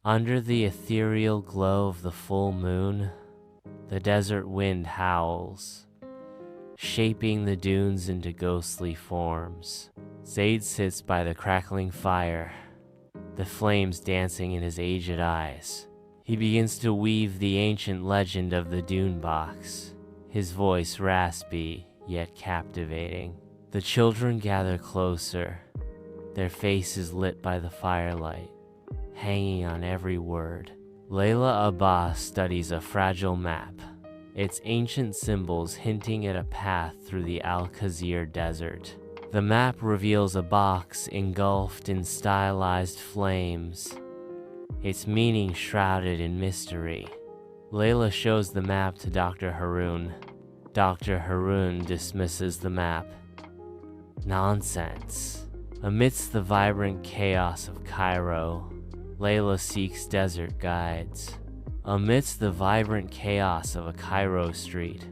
Under the ethereal glow of the full moon, the desert wind howls, shaping the dunes into ghostly forms. Zaid sits by the crackling fire, the flames dancing in his aged eyes. He begins to weave the ancient legend of the Dune Box, his voice raspy yet captivating. The children gather closer, their faces lit by the firelight, hanging on every word. Layla Abbas studies a fragile map, its ancient symbols hinting at a path through the Al-Khazir desert. The map reveals a box engulfed in stylized flames, its meaning shrouded in mystery. Layla shows the map to Dr. Haroun. Dr. Haroun dismisses the map. Nonsense. Amidst the vibrant chaos of Cairo, Layla seeks desert guides. Amidst the vibrant chaos of a Cairo street,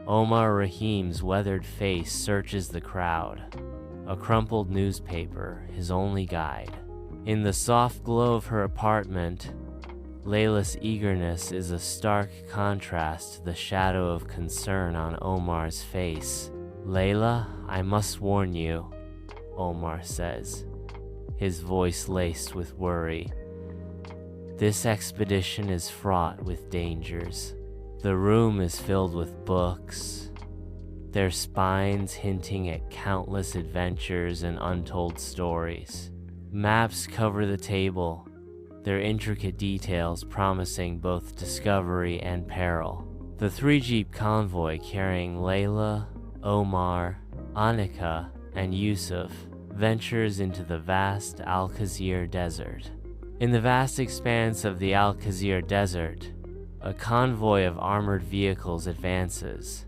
Omar Rahim's weathered face searches the crowd, a crumpled newspaper his only guide. In the soft glow of her apartment, Layla's eagerness is a stark contrast to the shadow of concern on Omar's face. "Layla, I must warn you," Omar says, his voice laced with worry. "This expedition is fraught with dangers. The room is filled with books, their spines hinting at countless adventures and untold stories. Maps cover the table, their intricate details promising both discovery and peril. The three-jeep convoy carrying Layla, Omar, Annika, and Yusuf ventures into the vast Al-Khazir desert. In the vast expanse of the Al-Khazir desert, a convoy of armored vehicles advances,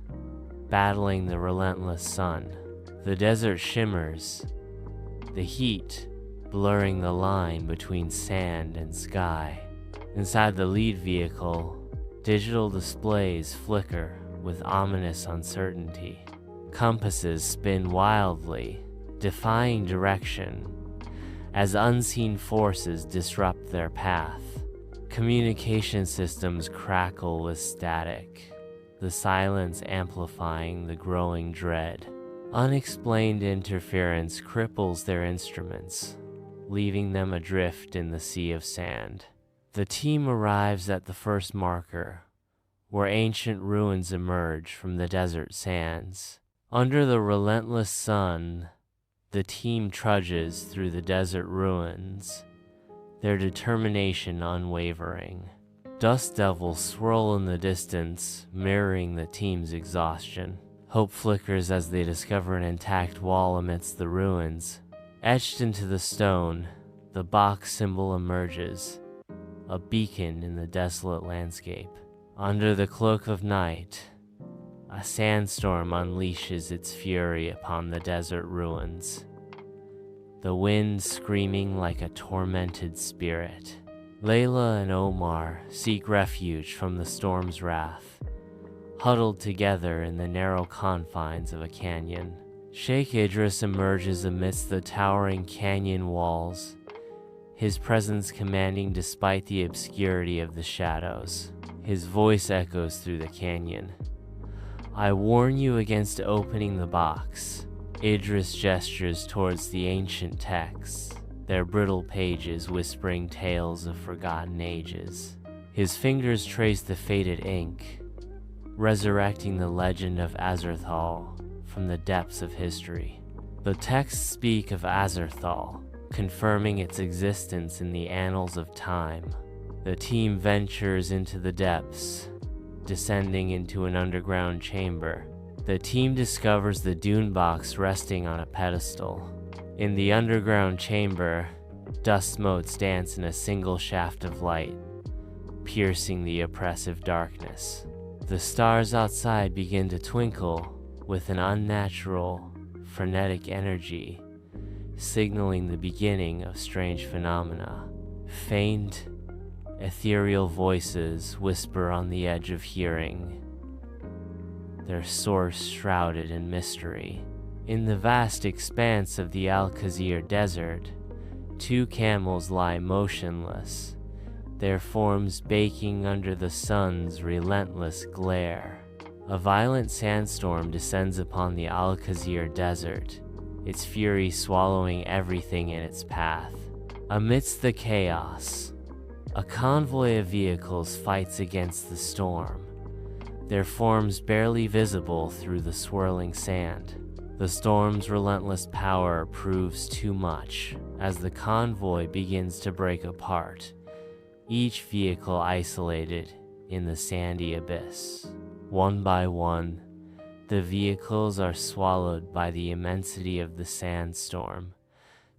battling the relentless sun. The desert shimmers, the heat blurring the line between sand and sky. Inside the lead vehicle, digital displays flicker with ominous uncertainty. Compasses spin wildly, defying direction, as unseen forces disrupt their path. Communication systems crackle with static, the silence amplifying the growing dread. Unexplained interference cripples their instruments, leaving them adrift in the sea of sand. The team arrives at the first marker, where ancient ruins emerge from the desert sands. Under the relentless sun, the team trudges through the desert ruins, their determination unwavering. Dust devils swirl in the distance, mirroring the team's exhaustion. Hope flickers as they discover an intact wall amidst the ruins. Etched into the stone, the box symbol emerges, a beacon in the desolate landscape. Under the cloak of night, a sandstorm unleashes its fury upon the desert ruins, the wind screaming like a tormented spirit. Layla and Omar seek refuge from the storm's wrath, huddled together in the narrow confines of a canyon. Sheikh Idris emerges amidst the towering canyon walls, his presence commanding despite the obscurity of the shadows. His voice echoes through the canyon. "I warn you against opening the box." Idris gestures towards the ancient texts, their brittle pages whispering tales of forgotten ages. His fingers trace the faded ink, resurrecting the legend of Azerthal from the depths of history. The texts speak of Azerthal, confirming its existence in the annals of time. The team ventures into the depths, descending into an underground chamber. The team discovers the Dune Box resting on a pedestal. In the underground chamber, dust motes dance in a single shaft of light, piercing the oppressive darkness. The stars outside begin to twinkle with an unnatural, frenetic energy, signaling the beginning of strange phenomena. Faint, ethereal voices whisper on the edge of hearing, their source shrouded in mystery. In the vast expanse of the Al-Khazir desert, two camels lie motionless, their forms baking under the sun's relentless glare. A violent sandstorm descends upon the Al-Khazir desert, its fury swallowing everything in its path. Amidst the chaos, a convoy of vehicles fights against the storm, their forms barely visible through the swirling sand. The storm's relentless power proves too much as the convoy begins to break apart, each vehicle isolated in the sandy abyss. One by one, the vehicles are swallowed by the immensity of the sandstorm,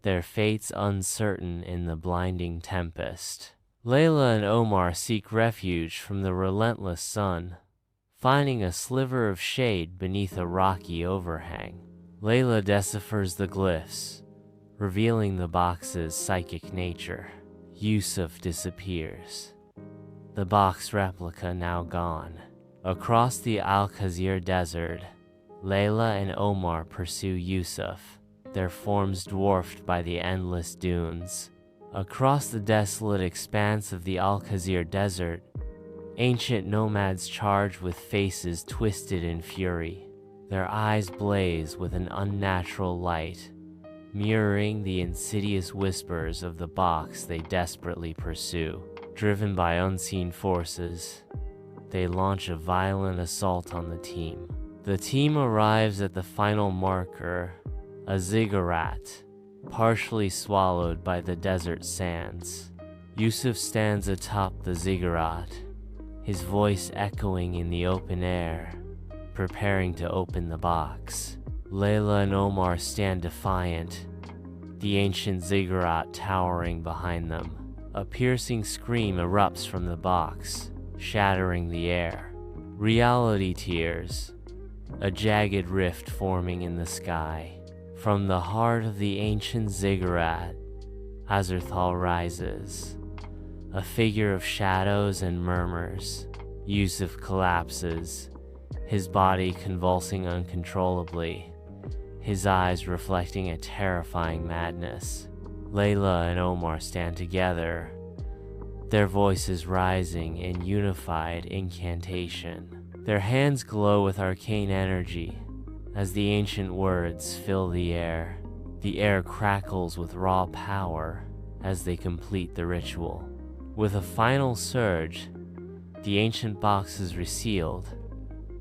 their fates uncertain in the blinding tempest. Layla and Omar seek refuge from the relentless sun, finding a sliver of shade beneath a rocky overhang. Layla deciphers the glyphs, revealing the box's psychic nature. Yusuf disappears, the box replica now gone. Across the Al-Khazir desert, Layla and Omar pursue Yusuf, their forms dwarfed by the endless dunes. Across the desolate expanse of the Al-Khazir desert, ancient nomads charge with faces twisted in fury. Their eyes blaze with an unnatural light, mirroring the insidious whispers of the box they desperately pursue. Driven by unseen forces, they launch a violent assault on the team. The team arrives at the final marker, a ziggurat, partially swallowed by the desert sands. Yusuf stands atop the ziggurat, his voice echoing in the open air, preparing to open the box. Layla and Omar stand defiant, the ancient ziggurat towering behind them. A piercing scream erupts from the box, shattering the air. Reality tears, a jagged rift forming in the sky. From the heart of the ancient ziggurat, Azerthal rises, a figure of shadows and murmurs. Yusuf collapses, his body convulsing uncontrollably, his eyes reflecting a terrifying madness. Layla and Omar stand together, their voices rising in unified incantation. Their hands glow with arcane energy as the ancient words fill the air. The air crackles with raw power as they complete the ritual. With a final surge, the ancient box is resealed,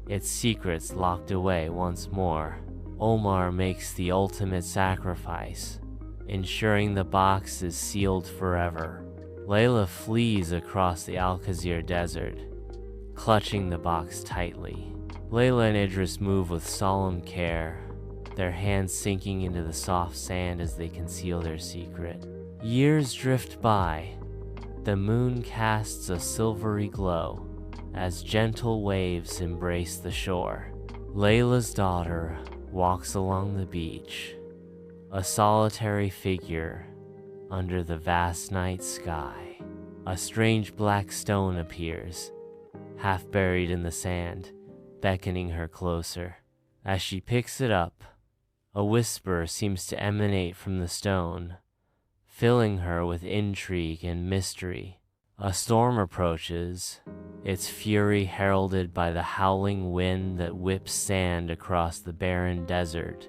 its secrets locked away once more. Omar makes the ultimate sacrifice, ensuring the box is sealed forever. Layla flees across the Al-Khazir desert, clutching the box tightly. Layla and Idris move with solemn care, their hands sinking into the soft sand as they conceal their secret. Years drift by. The moon casts a silvery glow as gentle waves embrace the shore. Layla's daughter walks along the beach, a solitary figure under the vast night sky. A strange black stone appears, half buried in the sand, beckoning her closer. As she picks it up, a whisper seems to emanate from the stone, filling her with intrigue and mystery. A storm approaches, its fury heralded by the howling wind that whips sand across the barren desert.